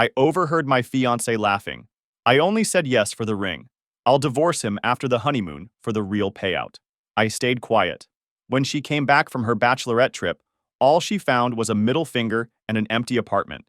I overheard my fiancé laughing. I only said yes for the ring. I'll divorce him after the honeymoon for the real payout. I stayed quiet. When she came back from her bachelorette trip, all she found was a middle finger and an empty apartment.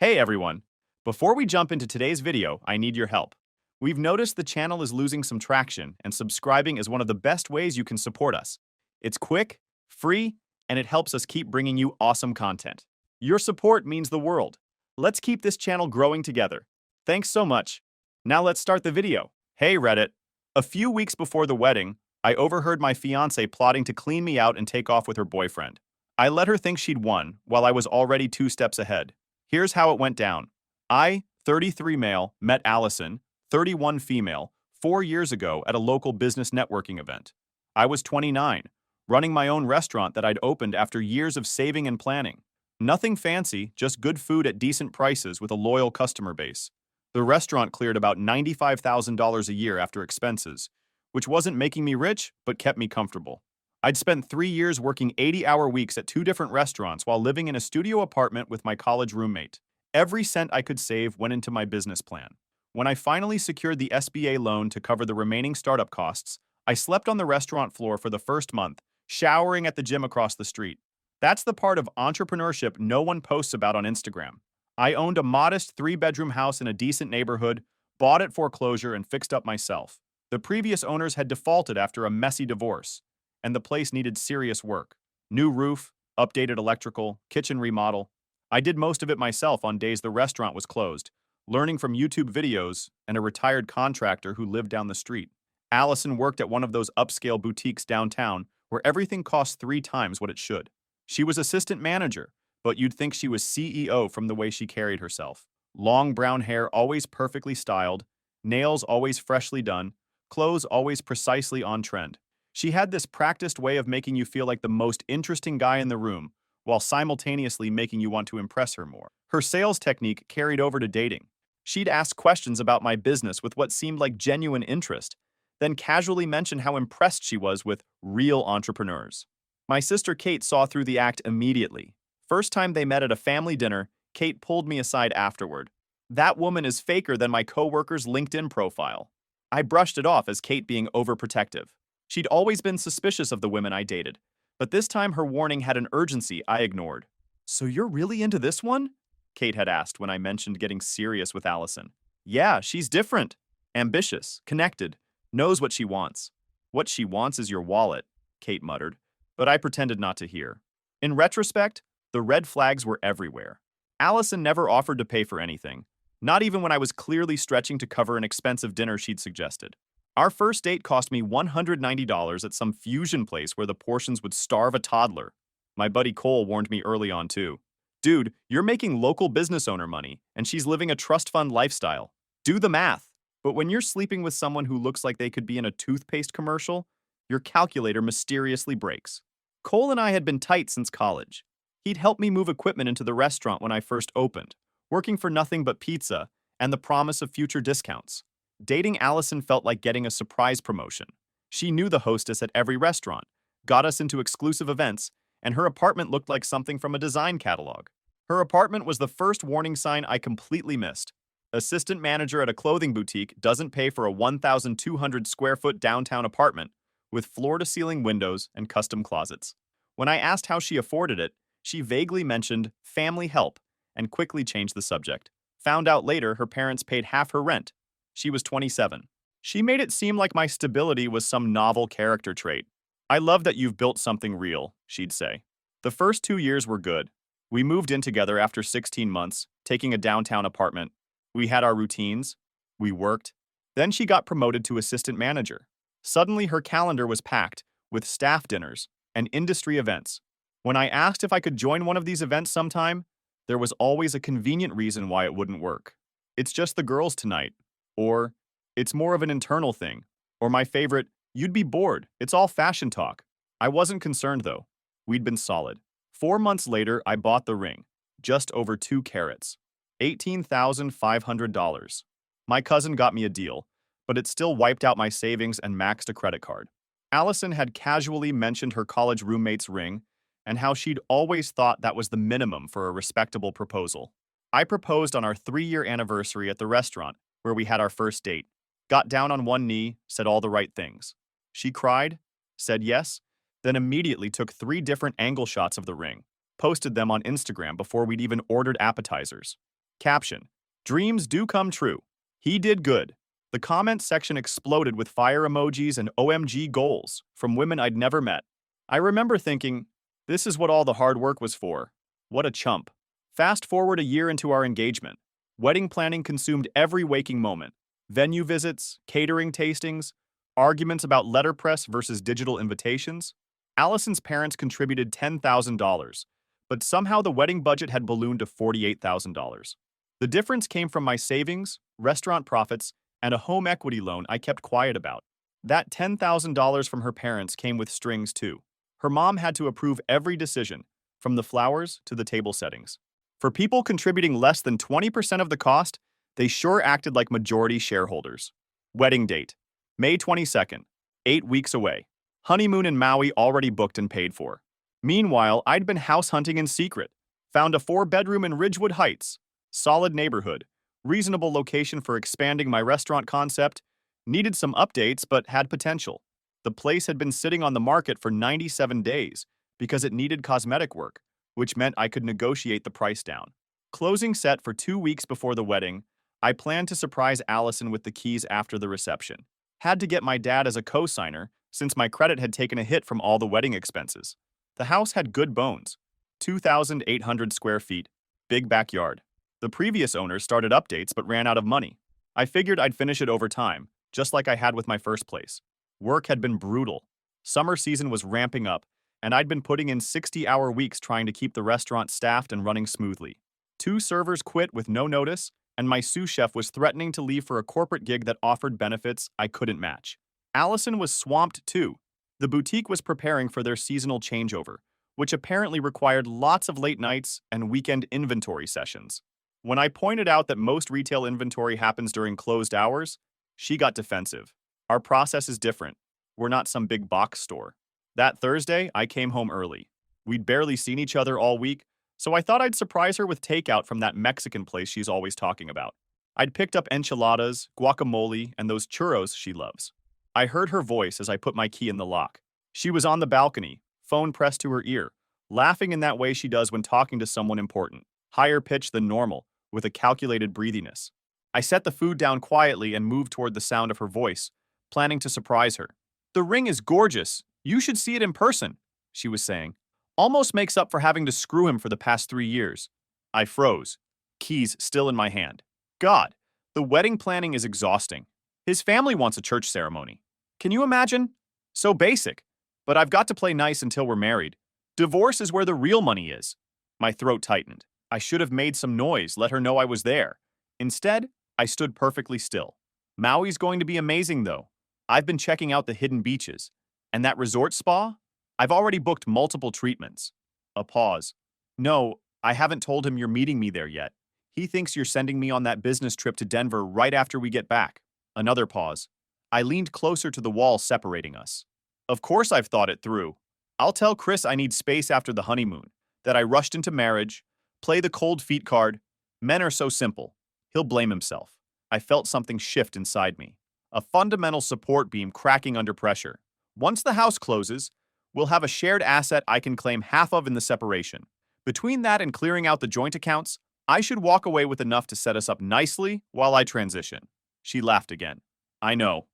Hey everyone! Before we jump into today's video, I need your help. We've noticed the channel is losing some traction, and subscribing is one of the best ways you can support us. It's quick, free, and it helps us keep bringing you awesome content. Your support means the world. Let's keep this channel growing together. Thanks so much. Now let's start the video. Hey Reddit! A few weeks before the wedding, I overheard my fiancée plotting to clean me out and take off with her boyfriend. I let her think she'd won, while I was already 2 steps ahead. Here's how it went down. I, 33 male, met Allison, 31 female, 4 years ago at a local business networking event. I was 29, running my own restaurant that I'd opened after years of saving and planning. Nothing fancy, just good food at decent prices with a loyal customer base. The restaurant cleared about $95,000 a year after expenses, which wasn't making me rich, but kept me comfortable. I'd spent 3 years working 80-hour weeks at 2 different restaurants while living in a studio apartment with my college roommate. Every cent I could save went into my business plan. When I finally secured the SBA loan to cover the remaining startup costs, I slept on the restaurant floor for the first month, showering at the gym across the street. That's the part of entrepreneurship no one posts about on Instagram. I owned a modest 3-bedroom house in a decent neighborhood, bought at foreclosure, and fixed up myself. The previous owners had defaulted after a messy divorce, and the place needed serious work. New roof, updated electrical, kitchen remodel. I did most of it myself on days the restaurant was closed, learning from YouTube videos and a retired contractor who lived down the street. Allison worked at one of those upscale boutiques downtown where everything costs 3 times what it should. She was assistant manager, but you'd think she was CEO from the way she carried herself. Long brown hair always perfectly styled, nails always freshly done, clothes always precisely on trend. She had this practiced way of making you feel like the most interesting guy in the room, while simultaneously making you want to impress her more. Her sales technique carried over to dating. She'd ask questions about my business with what seemed like genuine interest, then casually mention how impressed she was with real entrepreneurs. My sister Kate saw through the act immediately. First time they met at a family dinner, Kate pulled me aside afterward. That woman is faker than my coworker's LinkedIn profile. I brushed it off as Kate being overprotective. She'd always been suspicious of the women I dated, but this time her warning had an urgency I ignored. "So you're really into this one?" Kate had asked when I mentioned getting serious with Allison. "Yeah, she's different. Ambitious, connected, knows what she wants." "What she wants is your wallet," Kate muttered, but I pretended not to hear. In retrospect, the red flags were everywhere. Allison never offered to pay for anything, not even when I was clearly stretching to cover an expensive dinner she'd suggested. Our first date cost me $190 at some fusion place where the portions would starve a toddler. My buddy Cole warned me early on too. "Dude, you're making local business owner money, and she's living a trust fund lifestyle. Do the math." But when you're sleeping with someone who looks like they could be in a toothpaste commercial, your calculator mysteriously breaks. Cole and I had been tight since college. He'd helped me move equipment into the restaurant when I first opened, working for nothing but pizza and the promise of future discounts. Dating Allison felt like getting a surprise promotion. She knew the hostess at every restaurant, got us into exclusive events, and her apartment looked like something from a design catalog. Her apartment was the first warning sign I completely missed. Assistant manager at a clothing boutique doesn't pay for a 1,200 square foot downtown apartment with floor-to-ceiling windows and custom closets. When I asked how she afforded it, she vaguely mentioned family help and quickly changed the subject. Found out later her parents paid half her rent. She was 27. She made it seem like my stability was some novel character trait. "I love that you've built something real," she'd say. The first 2 years were good. We moved in together after 16 months, taking a downtown apartment. We had our routines. We worked. Then she got promoted to assistant manager. Suddenly her calendar was packed with staff dinners and industry events. When I asked if I could join one of these events sometime, there was always a convenient reason why it wouldn't work. "It's just the girls tonight." Or, "It's more of an internal thing." Or my favorite, "You'd be bored. It's all fashion talk." I wasn't concerned though. We'd been solid. 4 months later, I bought the ring. Just over 2 carats. $18,500. My cousin got me a deal, but it still wiped out my savings and maxed a credit card. Allison had casually mentioned her college roommate's ring and how she'd always thought that was the minimum for a respectable proposal. I proposed on our 3-year anniversary at the restaurant where we had our first date. Got down on one knee, said all the right things. She cried, said yes, then immediately took 3 different angle shots of the ring, posted them on Instagram before we'd even ordered appetizers. Caption: Dreams do come true. He did good. The comments section exploded with fire emojis and OMG goals from women I'd never met. I remember thinking, this is what all the hard work was for. What a chump. Fast forward a year into our engagement. Wedding planning consumed every waking moment. Venue visits, catering tastings, arguments about letterpress versus digital invitations. Allison's parents contributed $10,000, but somehow the wedding budget had ballooned to $48,000. The difference came from my savings, restaurant profits, and a home equity loan I kept quiet about. That $10,000 from her parents came with strings too. Her mom had to approve every decision, from the flowers to the table settings. For people contributing less than 20% of the cost, they sure acted like majority shareholders. Wedding date: May 22nd, 8 weeks away. Honeymoon in Maui already booked and paid for. Meanwhile, I'd been house hunting in secret. Found a 4-bedroom in Ridgewood Heights. Solid neighborhood. Reasonable location for expanding my restaurant concept. Needed some updates, but had potential. The place had been sitting on the market for 97 days because it needed cosmetic work, which meant I could negotiate the price down. Closing set for 2 weeks before the wedding, I planned to surprise Allison with the keys after the reception. Had to get my dad as a co-signer since my credit had taken a hit from all the wedding expenses. The house had good bones. 2,800 square feet, big backyard. The previous owners started updates but ran out of money. I figured I'd finish it over time, just like I had with my first place. Work had been brutal. Summer season was ramping up, and I'd been putting in 60-hour weeks trying to keep the restaurant staffed and running smoothly. 2 servers quit with no notice, and my sous chef was threatening to leave for a corporate gig that offered benefits I couldn't match. Allison was swamped too. The boutique was preparing for their seasonal changeover, which apparently required lots of late nights and weekend inventory sessions. When I pointed out that most retail inventory happens during closed hours, she got defensive. Our process is different. We're not some big box store. That Thursday, I came home early. We'd barely seen each other all week, so I thought I'd surprise her with takeout from that Mexican place she's always talking about. I'd picked up enchiladas, guacamole, and those churros she loves. I heard her voice as I put my key in the lock. She was on the balcony, phone pressed to her ear, laughing in that way she does when talking to someone important, higher pitched than normal, with a calculated breathiness. I set the food down quietly and moved toward the sound of her voice, planning to surprise her. "The ring is gorgeous. You should see it in person," she was saying. "Almost makes up for having to screw him for the past 3 years." I froze, keys still in my hand. God, the wedding planning is exhausting. His family wants a church ceremony. Can you imagine? So basic. But I've got to play nice until we're married. Divorce is where the real money is. My throat tightened. I should have made some noise, let her know I was there. Instead, I stood perfectly still. Maui's going to be amazing, though. I've been checking out the hidden beaches. And that resort spa? I've already booked multiple treatments. A pause. No, I haven't told him you're meeting me there yet. He thinks you're sending me on that business trip to Denver right after we get back. Another pause. I leaned closer to the wall separating us. Of course I've thought it through. I'll tell Chris I need space after the honeymoon, that I rushed into marriage, play the cold feet card. Men are so simple. He'll blame himself. I felt something shift inside me. A fundamental support beam cracking under pressure. Once the house closes, we'll have a shared asset I can claim half of in the separation. Between that and clearing out the joint accounts, I should walk away with enough to set us up nicely while I transition. She laughed again. I know.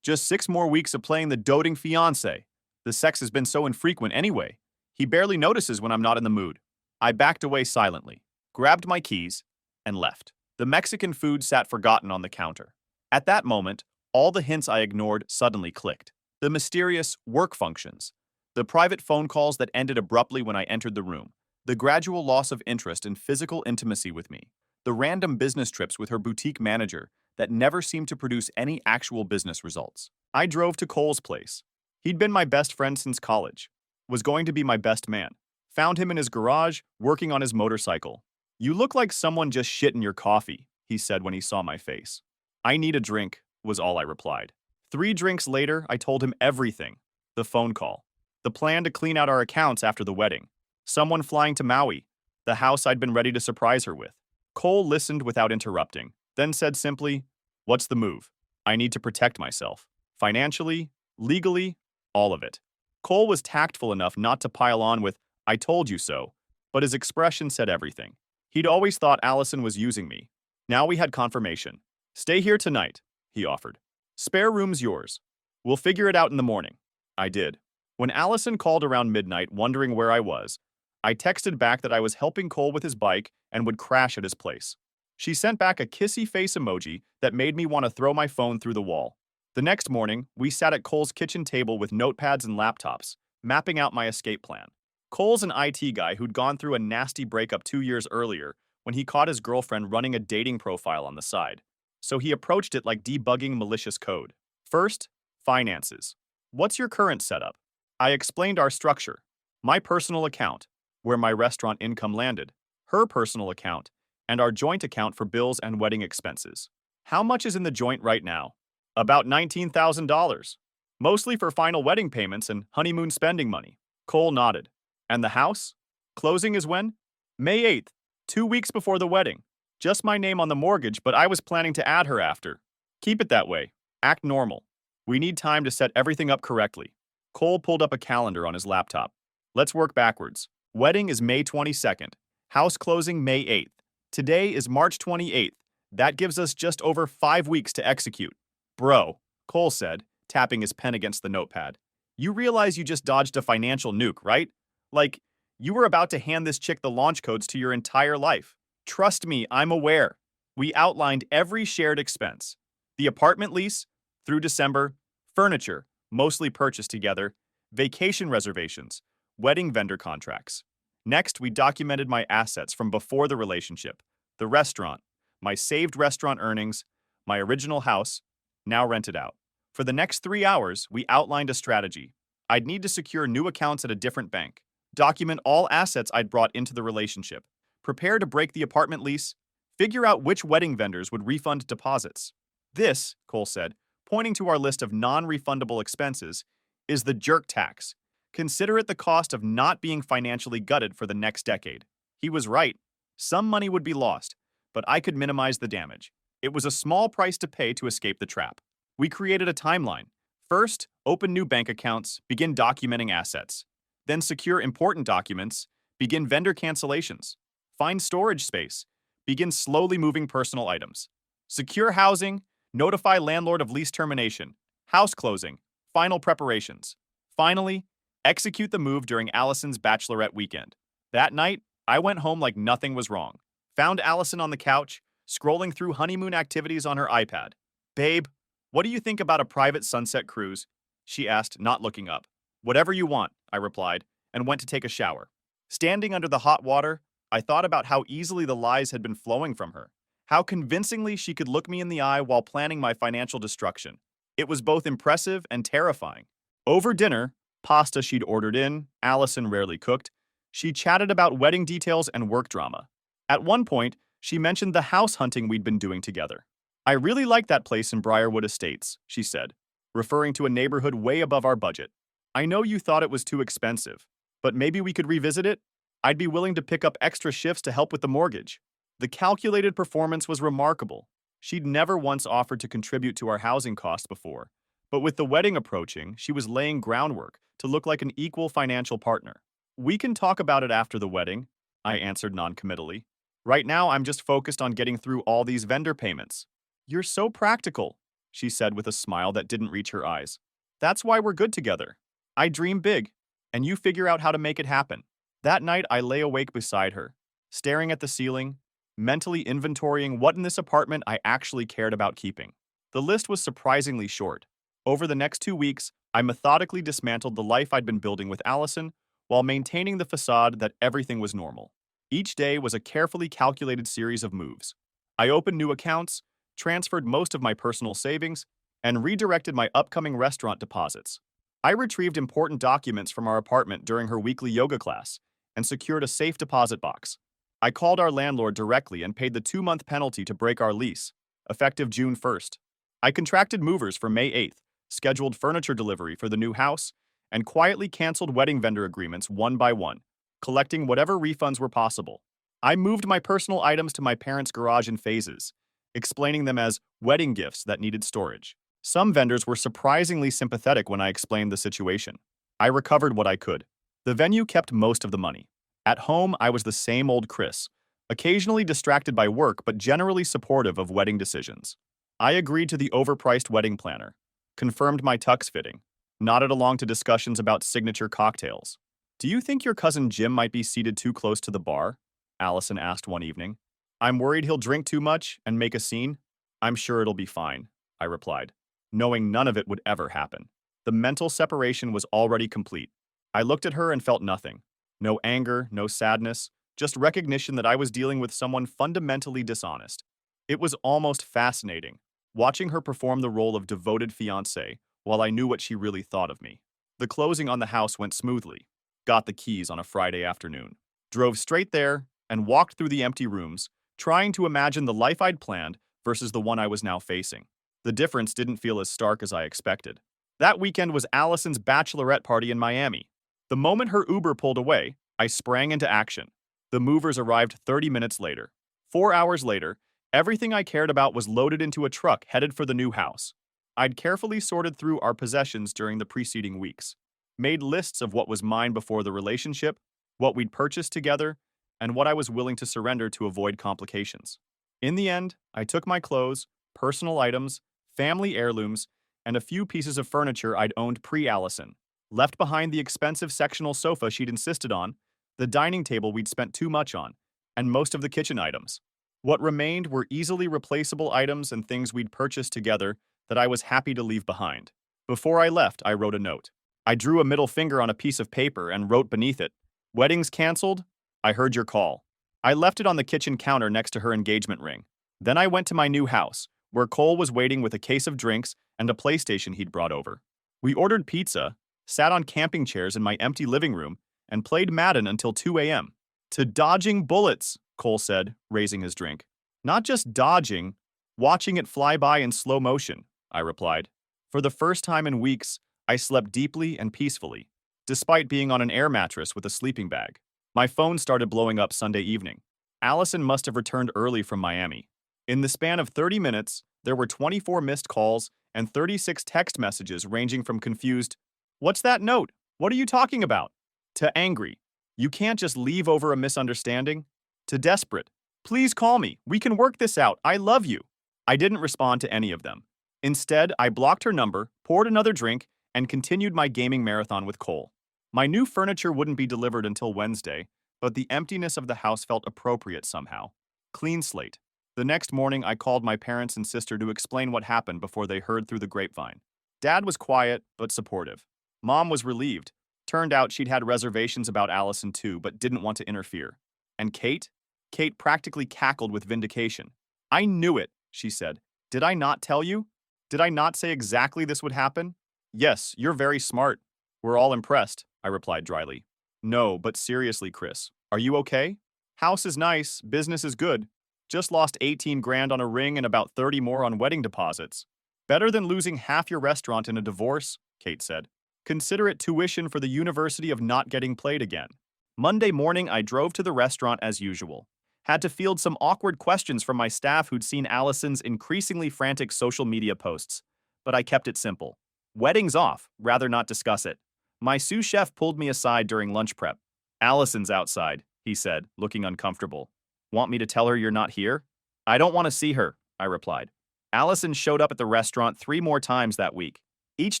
Just 6 more weeks of playing the doting fiancé. The sex has been so infrequent anyway. He barely notices when I'm not in the mood. I backed away silently, grabbed my keys, and left. The Mexican food sat forgotten on the counter. At that moment, all the hints I ignored suddenly clicked. The mysterious work functions, the private phone calls that ended abruptly when I entered the room, the gradual loss of interest in physical intimacy with me, the random business trips with her boutique manager that never seemed to produce any actual business results. I drove to Cole's place. He'd been my best friend since college, was going to be my best man. Found him in his garage, working on his motorcycle. "You look like someone just shit in your coffee," he said when he saw my face. "I need a drink," was all I replied. 3 drinks later, I told him everything. The phone call. The plan to clean out our accounts after the wedding. Someone flying to Maui. the house I'd been ready to surprise her with. Cole listened without interrupting, then said simply, "What's the move? I need to protect myself. Financially, legally, all of it." Cole was tactful enough not to pile on with, "I told you so," but his expression said everything. He'd always thought Allison was using me. Now we had confirmation. "Stay here tonight," he offered. "Spare room's yours. We'll figure it out in the morning." I did. When Allison called around midnight wondering where I was, I texted back that I was helping Cole with his bike and would crash at his place. She sent back a kissy face emoji that made me want to throw my phone through the wall. The next morning, we sat at Cole's kitchen table with notepads and laptops, mapping out my escape plan. Cole's an IT guy who'd gone through a nasty breakup 2 years earlier when he caught his girlfriend running a dating profile on the side. So he approached it like debugging malicious code. First, finances. "What's your current setup?" I explained our structure. My personal account, where my restaurant income landed, her personal account, and our joint account for bills and wedding expenses. "How much is in the joint right now?" "About $19,000. Mostly for final wedding payments and honeymoon spending money." Cole nodded. "And the house? Closing is when?" "May 8th, 2 weeks before the wedding. Just my name on the mortgage, but I was planning to add her after." "Keep it that way. Act normal. We need time to set everything up correctly." Cole pulled up a calendar on his laptop. "Let's work backwards. Wedding is May 22nd. House closing May 8th. Today is March 28th. That gives us just over 5 weeks to execute." "Bro," Cole said, tapping his pen against the notepad. "You realize you just dodged a financial nuke, right? Like, you were about to hand this chick the launch codes to your entire life." "Trust me, I'm aware." We outlined every shared expense. The apartment lease, through December, furniture, mostly purchased together, vacation reservations, wedding vendor contracts. Next, we documented my assets from before the relationship, the restaurant, my saved restaurant earnings, my original house, now rented out. For the next 3 hours, we outlined a strategy. I'd need to secure new accounts at a different bank, document all assets I'd brought into the relationship, prepare to break the apartment lease, figure out which wedding vendors would refund deposits. "This," Cole said, pointing to our list of non-refundable expenses, "is the jerk tax. Consider it the cost of not being financially gutted for the next decade." He was right. Some money would be lost, but I could minimize the damage. It was a small price to pay to escape the trap. We created a timeline. First, open new bank accounts, begin documenting assets. Then secure important documents, begin vendor cancellations. Find storage space, begin slowly moving personal items. Secure housing, notify landlord of lease termination. House closing, final preparations. Finally, execute the move during Allison's bachelorette weekend. That night, I went home like nothing was wrong. Found Allison on the couch, scrolling through honeymoon activities on her iPad. "Babe, what do you think about a private sunset cruise?" she asked, not looking up. "Whatever you want," I replied, and went to take a shower. Standing under the hot water, I thought about how easily the lies had been flowing from her, how convincingly she could look me in the eye while planning my financial destruction. It was both impressive and terrifying. Over dinner, pasta she'd ordered in, Allison rarely cooked, she chatted about wedding details and work drama. At one point, she mentioned the house hunting we'd been doing together. "I really like that place in Briarwood Estates," she said, referring to a neighborhood way above our budget. "I know you thought it was too expensive, but maybe we could revisit it? I'd be willing to pick up extra shifts to help with the mortgage." The calculated performance was remarkable. She'd never once offered to contribute to our housing costs before, but with the wedding approaching, she was laying groundwork to look like an equal financial partner. "We can talk about it after the wedding," I answered noncommittally. "Right now, I'm just focused on getting through all these vendor payments." "You're so practical," she said with a smile that didn't reach her eyes. "That's why we're good together. I dream big, and you figure out how to make it happen." That night, I lay awake beside her, staring at the ceiling, mentally inventorying what in this apartment I actually cared about keeping. The list was surprisingly short. Over the next 2 weeks, I methodically dismantled the life I'd been building with Allison while maintaining the facade that everything was normal. Each day was a carefully calculated series of moves. I opened new accounts, transferred most of my personal savings, and redirected my upcoming restaurant deposits. I retrieved important documents from our apartment during her weekly yoga class and secured a safe deposit box. I called our landlord directly and paid the 2-month penalty to break our lease, effective June 1st. I contracted movers for May 8th, scheduled furniture delivery for the new house, and quietly canceled wedding vendor agreements one by one, collecting whatever refunds were possible. I moved my personal items to my parents' garage in phases, explaining them as wedding gifts that needed storage. Some vendors were surprisingly sympathetic when I explained the situation. I recovered what I could. The venue kept most of the money. At home, I was the same old Chris, occasionally distracted by work but generally supportive of wedding decisions. I agreed to the overpriced wedding planner, confirmed my tux fitting, nodded along to discussions about signature cocktails. Do you think your cousin Jim might be seated too close to the bar? Allison asked one evening. I'm worried he'll drink too much and make a scene. I'm sure it'll be fine, I replied, knowing none of it would ever happen. The mental separation was already complete. I looked at her and felt nothing. No anger, no sadness, just recognition that I was dealing with someone fundamentally dishonest. It was almost fascinating, watching her perform the role of devoted fiancée while I knew what she really thought of me. The closing on the house went smoothly. Got the keys on a Friday afternoon. Drove straight there and walked through the empty rooms, trying to imagine the life I'd planned versus the one I was now facing. The difference didn't feel as stark as I expected. That weekend was Allison's bachelorette party in Miami. The moment her Uber pulled away, I sprang into action. The movers arrived 30 minutes later. 4 hours later, everything I cared about was loaded into a truck headed for the new house. I'd carefully sorted through our possessions during the preceding weeks, made lists of what was mine before the relationship, what we'd purchased together, and what I was willing to surrender to avoid complications. In the end, I took my clothes, personal items, family heirlooms, and a few pieces of furniture I'd owned pre-Allison, left behind the expensive sectional sofa she'd insisted on, the dining table we'd spent too much on, and most of the kitchen items. What remained were easily replaceable items and things we'd purchased together that I was happy to leave behind. Before I left, I wrote a note. I drew a middle finger on a piece of paper and wrote beneath it, "Weddings canceled? I heard your call." I left it on the kitchen counter next to her engagement ring. Then I went to my new house, where Cole was waiting with a case of drinks and a PlayStation he'd brought over. We ordered pizza, sat on camping chairs in my empty living room, and played Madden until 2 a.m. "To dodging bullets," Cole said, raising his drink. "Not just dodging, watching it fly by in slow motion," I replied. For the first time in weeks, I slept deeply and peacefully, despite being on an air mattress with a sleeping bag. My phone started blowing up Sunday evening. Allison must have returned early from Miami. In the span of 30 minutes, there were 24 missed calls and 36 text messages ranging from confused, "What's that note? What are you talking about?" to angry, "You can't just leave over a misunderstanding," to desperate, "Please call me. We can work this out. I love you." I didn't respond to any of them. Instead, I blocked her number, poured another drink, and continued my gaming marathon with Cole. My new furniture wouldn't be delivered until Wednesday, but the emptiness of the house felt appropriate somehow. Clean slate. The next morning, I called my parents and sister to explain what happened before they heard through the grapevine. Dad was quiet, but supportive. Mom was relieved. Turned out she'd had reservations about Allison too, but didn't want to interfere. And Kate? Kate practically cackled with vindication. "I knew it," she said. "Did I not tell you? Did I not say exactly this would happen?" "Yes, you're very smart. We're all impressed," I replied dryly. "No, but seriously, Chris, are you okay? House is nice, business is good. Just lost 18 grand on a ring and about 30 more on wedding deposits. Better than losing half your restaurant in a divorce," Kate said. "Consider it tuition for the University of not getting played again." Monday morning, I drove to the restaurant as usual. Had to field some awkward questions from my staff who'd seen Allison's increasingly frantic social media posts. But I kept it simple. Wedding's off, rather not discuss it. My sous chef pulled me aside during lunch prep. "Allison's outside," he said, looking uncomfortable. "Want me to tell her you're not here?" "I don't want to see her," I replied. Allison showed up at the restaurant 3 more times that week. Each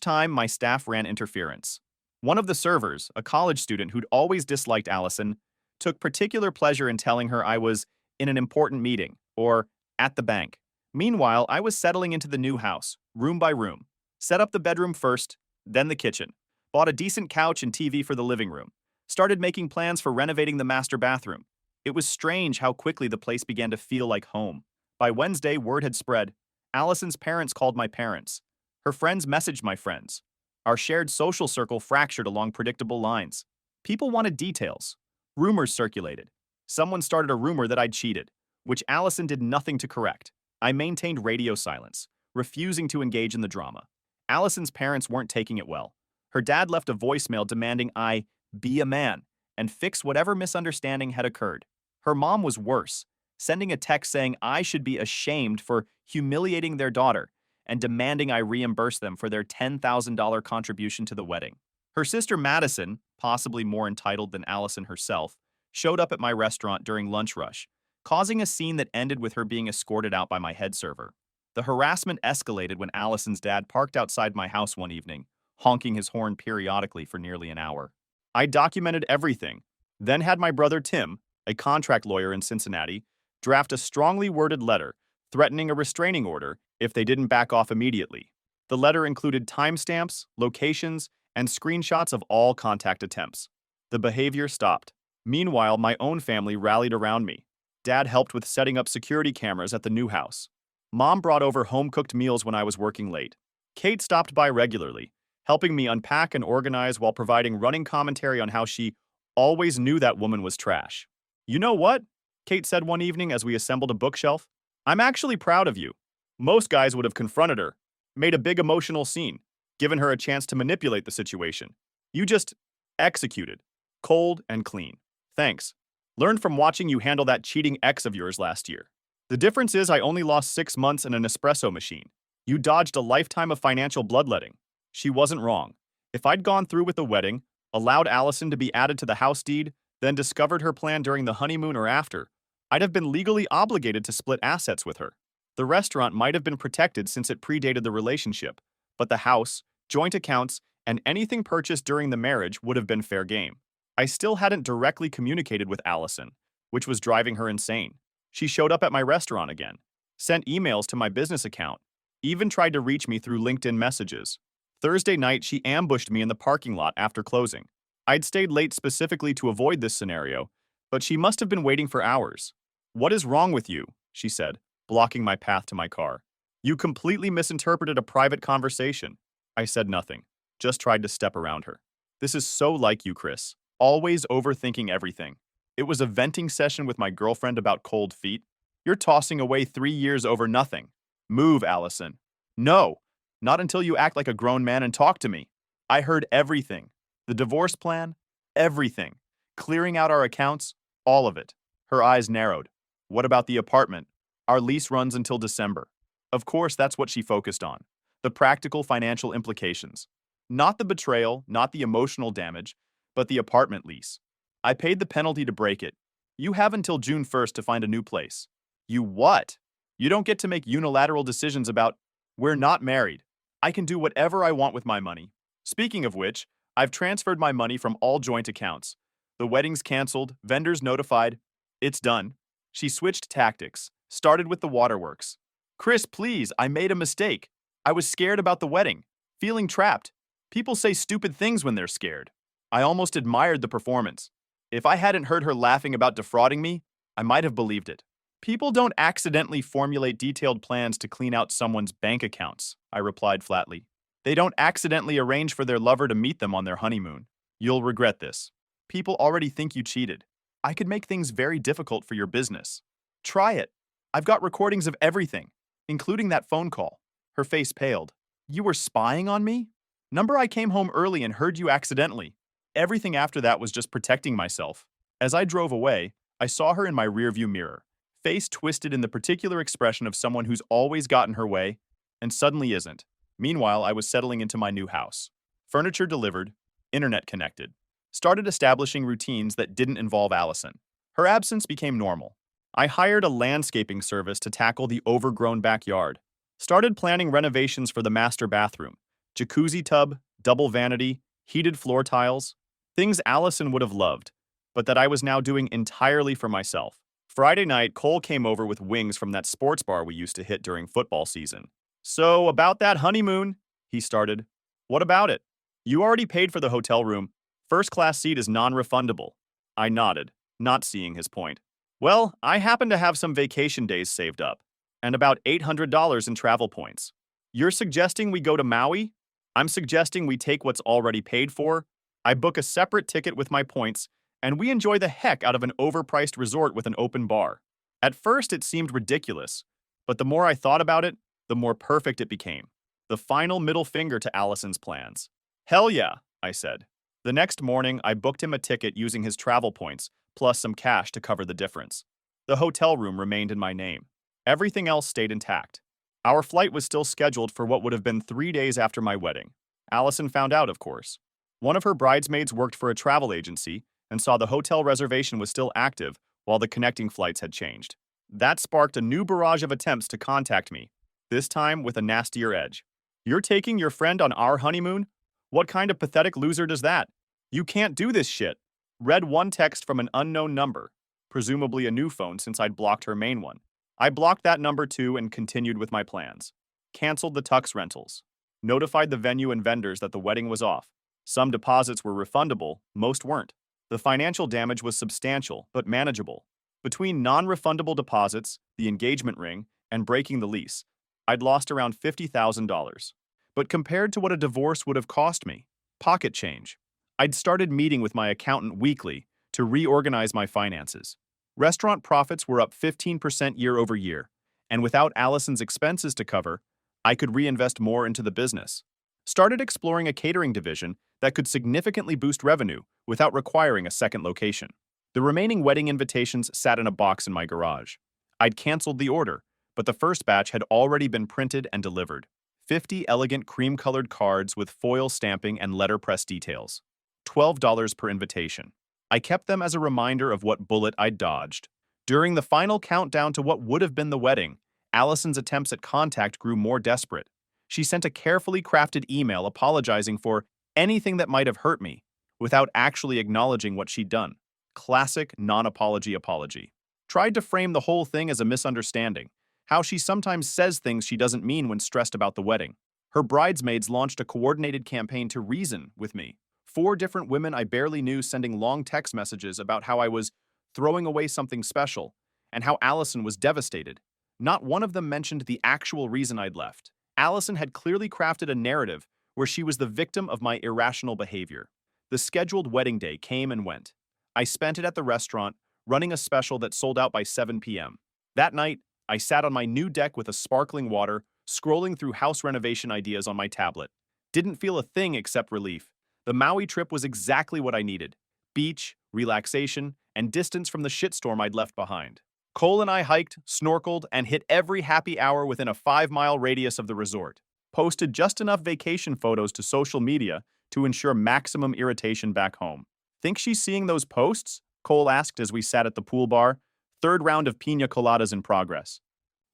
time, my staff ran interference. One of the servers, a college student who'd always disliked Allison, took particular pleasure in telling her I was in an important meeting, or at the bank. Meanwhile, I was settling into the new house, room by room. Set up the bedroom first, then the kitchen. Bought a decent couch and TV for the living room. Started making plans for renovating the master bathroom. It was strange how quickly the place began to feel like home. By Wednesday, word had spread. Allison's parents called my parents. Her friends messaged my friends. Our shared social circle fractured along predictable lines. People wanted details. Rumors circulated. Someone started a rumor that I'd cheated, which Allison did nothing to correct. I maintained radio silence, refusing to engage in the drama. Allison's parents weren't taking it well. Her dad left a voicemail demanding I be a man and fix whatever misunderstanding had occurred. Her mom was worse, sending a text saying I should be ashamed for humiliating their daughter and demanding I reimburse them for their $10,000 contribution to the wedding. Her sister Madison, possibly more entitled than Allison herself, showed up at my restaurant during lunch rush, causing a scene that ended with her being escorted out by my head server. The harassment escalated when Allison's dad parked outside my house one evening, honking his horn periodically for nearly an hour. I documented everything, then had my brother Tim, a contract lawyer in Cincinnati, draft a strongly worded letter threatening a restraining order if they didn't back off immediately. The letter included timestamps, locations, and screenshots of all contact attempts. The behavior stopped. Meanwhile, my own family rallied around me. Dad helped with setting up security cameras at the new house. Mom brought over home-cooked meals when I was working late. Kate stopped by regularly, helping me unpack and organize while providing running commentary on how she always knew that woman was trash. "You know what?" Kate said one evening as we assembled a bookshelf. "I'm actually proud of you. Most guys would have confronted her, made a big emotional scene, given her a chance to manipulate the situation. You just executed. Cold and clean. Thanks. Learned from watching you handle that cheating ex of yours last year. The difference is I only lost 6 months in an espresso machine. You dodged a lifetime of financial bloodletting." She wasn't wrong. If I'd gone through with the wedding, allowed Allison to be added to the house deed, then discovered her plan during the honeymoon or after, I'd have been legally obligated to split assets with her. The restaurant might have been protected since it predated the relationship, but the house, joint accounts, and anything purchased during the marriage would have been fair game. I still hadn't directly communicated with Allison, which was driving her insane. She showed up at my restaurant again, sent emails to my business account, even tried to reach me through LinkedIn messages. Thursday night, she ambushed me in the parking lot after closing. I'd stayed late specifically to avoid this scenario, but she must have been waiting for hours. "What is wrong with you?" she said, blocking my path to my car. "You completely misinterpreted a private conversation." I said nothing, just tried to step around her. "This is so like you, Chris. Always overthinking everything. It was a venting session with my girlfriend about cold feet. You're tossing away 3 years over nothing. Move, Allison." "No, not until you act like a grown man and talk to me." I heard everything. The divorce plan, everything. Clearing out our accounts, all of it. Her eyes narrowed. "What about the apartment? Our lease runs until December." Of course, that's what she focused on. The practical financial implications. Not the betrayal, not the emotional damage, but the apartment lease. "I paid the penalty to break it. You have until June 1st to find a new place." "You what?" "You don't get to make unilateral decisions about—" "We're not married. I can do whatever I want with my money. Speaking of which, I've transferred my money from all joint accounts. The wedding's canceled, vendors notified. It's done." She switched tactics, started with the waterworks. "Chris, please, I made a mistake. I was scared about the wedding, feeling trapped. People say stupid things when they're scared." I almost admired the performance. If I hadn't heard her laughing about defrauding me, I might have believed it. "People don't accidentally formulate detailed plans to clean out someone's bank accounts," I replied flatly. "They don't accidentally arrange for their lover to meet them on their honeymoon. You'll regret this. People already think you cheated. I could make things very difficult for your business. Try it. I've got recordings of everything, including that phone call." Her face paled. "You were spying on me? Number I came home early and heard you accidentally. Everything after that was just protecting myself." As I drove away, I saw her in my rearview mirror, face twisted in the particular expression of someone who's always gotten her way and suddenly isn't. Meanwhile, I was settling into my new house. Furniture delivered, internet connected. Started establishing routines that didn't involve Allison. Her absence became normal. I hired a landscaping service to tackle the overgrown backyard. Started planning renovations for the master bathroom. Jacuzzi tub, double vanity, heated floor tiles. Things Allison would have loved, but that I was now doing entirely for myself. Friday night, Cole came over with wings from that sports bar we used to hit during football season. "So, about that honeymoon," he started. "What about it? You already paid for the hotel room. First-class seat is non-refundable." I nodded, not seeing his point. "Well, I happen to have some vacation days saved up, and about $800 in travel points. You're suggesting we go to Maui? I'm suggesting we take what's already paid for. I book a separate ticket with my points, and we enjoy the heck out of an overpriced resort with an open bar." At first, it seemed ridiculous, but the more I thought about it, the more perfect it became. The final middle finger to Allison's plans. "Hell yeah," I said. The next morning, I booked him a ticket using his travel points, plus some cash to cover the difference. The hotel room remained in my name. Everything else stayed intact. Our flight was still scheduled for what would have been 3 days after my wedding. Allison found out, of course. One of her bridesmaids worked for a travel agency and saw the hotel reservation was still active while the connecting flights had changed. That sparked a new barrage of attempts to contact me, this time with a nastier edge. "You're taking your friend on our honeymoon? What kind of pathetic loser does that? You can't do this shit." Read one text from an unknown number, presumably a new phone since I'd blocked her main one. I blocked that number too and continued with my plans. Canceled the tux rentals. Notified the venue and vendors that the wedding was off. Some deposits were refundable, most weren't. The financial damage was substantial, but manageable. Between non-refundable deposits, the engagement ring, and breaking the lease, I'd lost around $50,000. But compared to what a divorce would have cost me, pocket change. I'd started meeting with my accountant weekly to reorganize my finances. Restaurant profits were up 15% year over year, and without Allison's expenses to cover, I could reinvest more into the business. Started exploring a catering division that could significantly boost revenue without requiring a second location. The remaining wedding invitations sat in a box in my garage. I'd canceled the order, but the first batch had already been printed and delivered. 50 elegant cream-colored cards with foil stamping and letterpress details. $12 per invitation. I kept them as a reminder of what bullet I'd dodged. During the final countdown to what would have been the wedding, Allison's attempts at contact grew more desperate. She sent a carefully crafted email apologizing for anything that might have hurt me, without actually acknowledging what she'd done. Classic non-apology apology. Tried to frame the whole thing as a misunderstanding, how she sometimes says things she doesn't mean when stressed about the wedding. Her bridesmaids launched a coordinated campaign to reason with me. 4 different women I barely knew sending long text messages about how I was throwing away something special, and how Allison was devastated. Not one of them mentioned the actual reason I'd left. Allison had clearly crafted a narrative where she was the victim of my irrational behavior. The scheduled wedding day came and went. I spent it at the restaurant, running a special that sold out by 7 p.m. That night, I sat on my new deck with a sparkling water, scrolling through house renovation ideas on my tablet. Didn't feel a thing except relief. The Maui trip was exactly what I needed. Beach, relaxation, and distance from the shitstorm I'd left behind. Cole and I hiked, snorkeled, and hit every happy hour within a 5-mile radius of the resort. Posted just enough vacation photos to social media to ensure maximum irritation back home. "Think she's seeing those posts?" Cole asked as we sat at the pool bar. Third round of pina coladas in progress.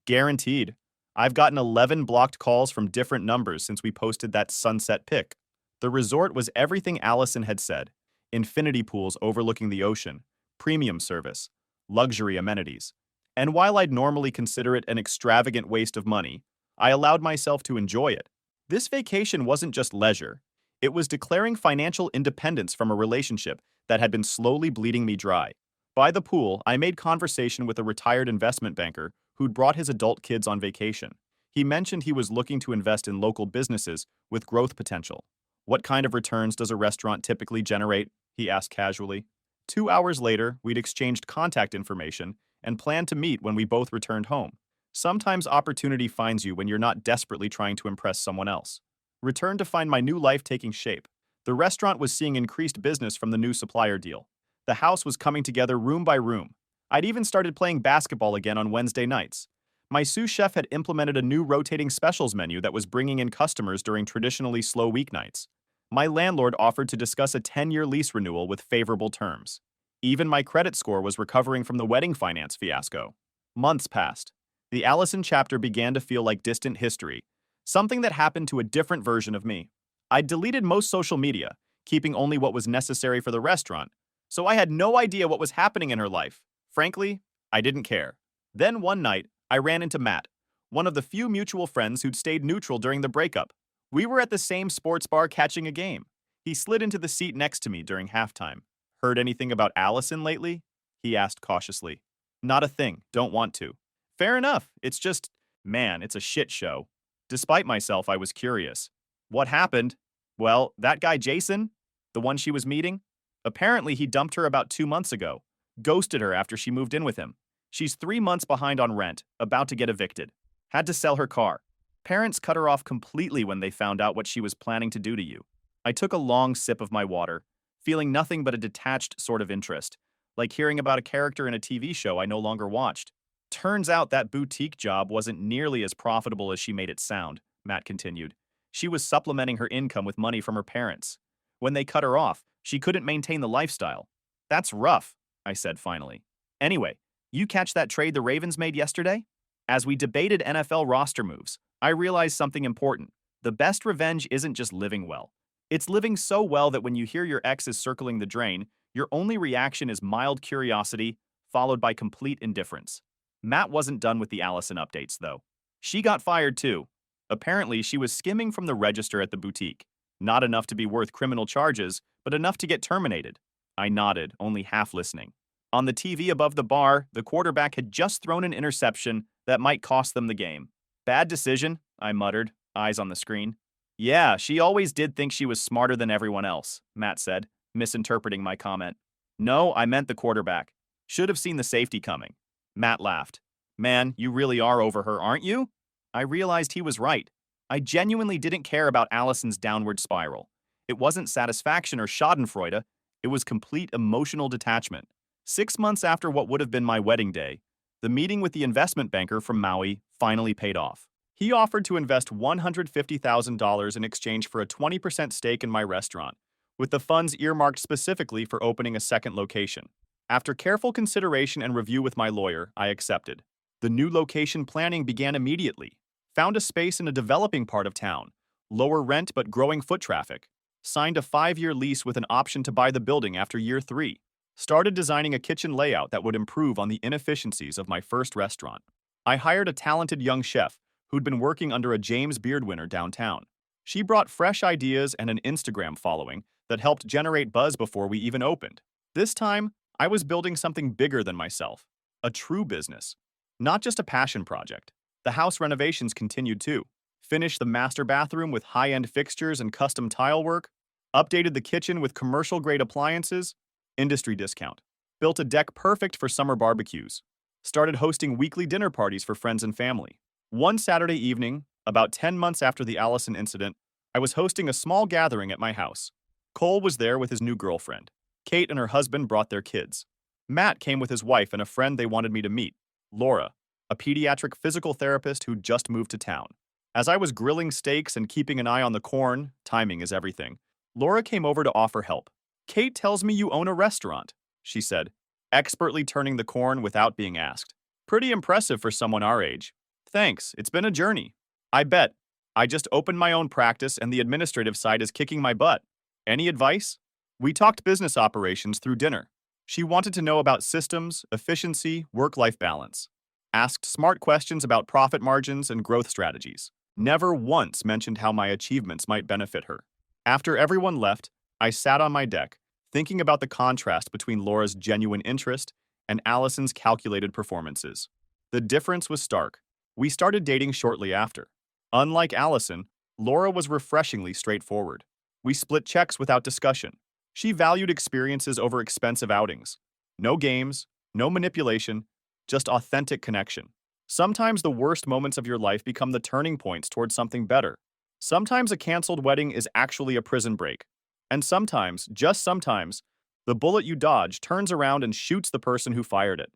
Guaranteed. I've gotten 11 blocked calls from different numbers since we posted that sunset pic. The resort was everything Allison had said. Infinity pools overlooking the ocean, premium service, luxury amenities. And while I'd normally consider it an extravagant waste of money, I allowed myself to enjoy it. This vacation wasn't just leisure. It was declaring financial independence from a relationship that had been slowly bleeding me dry. By the pool, I made conversation with a retired investment banker who'd brought his adult kids on vacation. He mentioned he was looking to invest in local businesses with growth potential. "What kind of returns does a restaurant typically generate?" he asked casually. 2 hours later, we'd exchanged contact information and planned to meet when we both returned home. Sometimes opportunity finds you when you're not desperately trying to impress someone else. Returned to find my new life taking shape. The restaurant was seeing increased business from the new supplier deal. The house was coming together room by room. I'd even started playing basketball again on Wednesday nights. My sous chef had implemented a new rotating specials menu that was bringing in customers during traditionally slow weeknights. My landlord offered to discuss a 10-year lease renewal with favorable terms. Even my credit score was recovering from the wedding finance fiasco. Months passed. The Allison chapter began to feel like distant history, something that happened to a different version of me. I'd deleted most social media, keeping only what was necessary for the restaurant, so I had no idea what was happening in her life. Frankly, I didn't care. Then one night, I ran into Matt, one of the few mutual friends who'd stayed neutral during the breakup. We were at the same sports bar catching a game. He slid into the seat next to me during halftime. "Heard anything about Allison lately?" he asked cautiously. "Not a thing, don't want to." "Fair enough, it's just, man, it's a shit show." Despite myself, I was curious. "What happened?" "Well, that guy Jason, the one she was meeting, apparently he dumped her about 2 months ago. Ghosted her after she moved in with him. She's 3 months behind on rent, about to get evicted. Had to sell her car. Parents cut her off completely when they found out what she was planning to do to you." I took a long sip of my water, feeling nothing but a detached sort of interest. like hearing about a character in a TV show I no longer watched. Turns out that boutique job wasn't nearly as profitable as she made it sound, Matt continued. She was supplementing her income with money from her parents. When they cut her off, she couldn't maintain the lifestyle. That's rough, I said finally. Anyway, you catch that trade the Ravens made yesterday? As we debated NFL roster moves, I realized something important. The best revenge isn't just living well. It's living so well that when you hear your ex is circling the drain, your only reaction is mild curiosity, followed by complete indifference. Matt wasn't done with the Allison updates, though. She got fired too. Apparently, she was skimming from the register at the boutique. Not enough to be worth criminal charges, but enough to get terminated. I nodded, only half listening. On the TV above the bar, the quarterback had just thrown an interception that might cost them the game. Bad decision, I muttered, eyes on the screen. Yeah, she always did think she was smarter than everyone else, Matt said, misinterpreting my comment. No, I meant the quarterback. Should have seen the safety coming. Matt laughed. Man, you really are over her, aren't you? I realized he was right. I genuinely didn't care about Allison's downward spiral. It wasn't satisfaction or schadenfreude, it was complete emotional detachment. 6 months after what would have been my wedding day, the meeting with the investment banker from Maui finally paid off. He offered to invest $150,000 in exchange for a 20% stake in my restaurant, with the funds earmarked specifically for opening a second location. After careful consideration and review with my lawyer, I accepted. The new location planning began immediately. Found a space in a developing part of town, lower rent but growing foot traffic. Signed a 5-year lease with an option to buy the building after year 3. Started designing a kitchen layout that would improve on the inefficiencies of my first restaurant. I hired a talented young chef who'd been working under a James Beard winner downtown. She brought fresh ideas and an Instagram following that helped generate buzz before we even opened. This time, I was building something bigger than myself, a true business, not just a passion project. The house renovations continued too. Finished the master bathroom with high-end fixtures and custom tile work, updated the kitchen with commercial-grade appliances, industry discount, built a deck perfect for summer barbecues, started hosting weekly dinner parties for friends and family. One Saturday evening, about 10 months after the Allison incident, I was hosting a small gathering at my house. Cole was there with his new girlfriend. Kate and her husband brought their kids. Matt came with his wife and a friend they wanted me to meet, Laura, a pediatric physical therapist who'd just moved to town. As I was grilling steaks and keeping an eye on the corn, timing is everything, Laura came over to offer help. Kate tells me you own a restaurant, she said, expertly turning the corn without being asked. Pretty impressive for someone our age. Thanks, it's been a journey. I bet. I just opened my own practice and the administrative side is kicking my butt. Any advice? We talked business operations through dinner. She wanted to know about systems, efficiency, work-life balance. Asked smart questions about profit margins and growth strategies. Never once mentioned how my achievements might benefit her. After everyone left, I sat on my deck, thinking about the contrast between Laura's genuine interest and Allison's calculated performances. The difference was stark. We started dating shortly after. Unlike Allison, Laura was refreshingly straightforward. We split checks without discussion. She valued experiences over expensive outings. No games, no manipulation, just authentic connection. Sometimes the worst moments of your life become the turning points towards something better. Sometimes a canceled wedding is actually a prison break. And sometimes, just sometimes, the bullet you dodge turns around and shoots the person who fired it.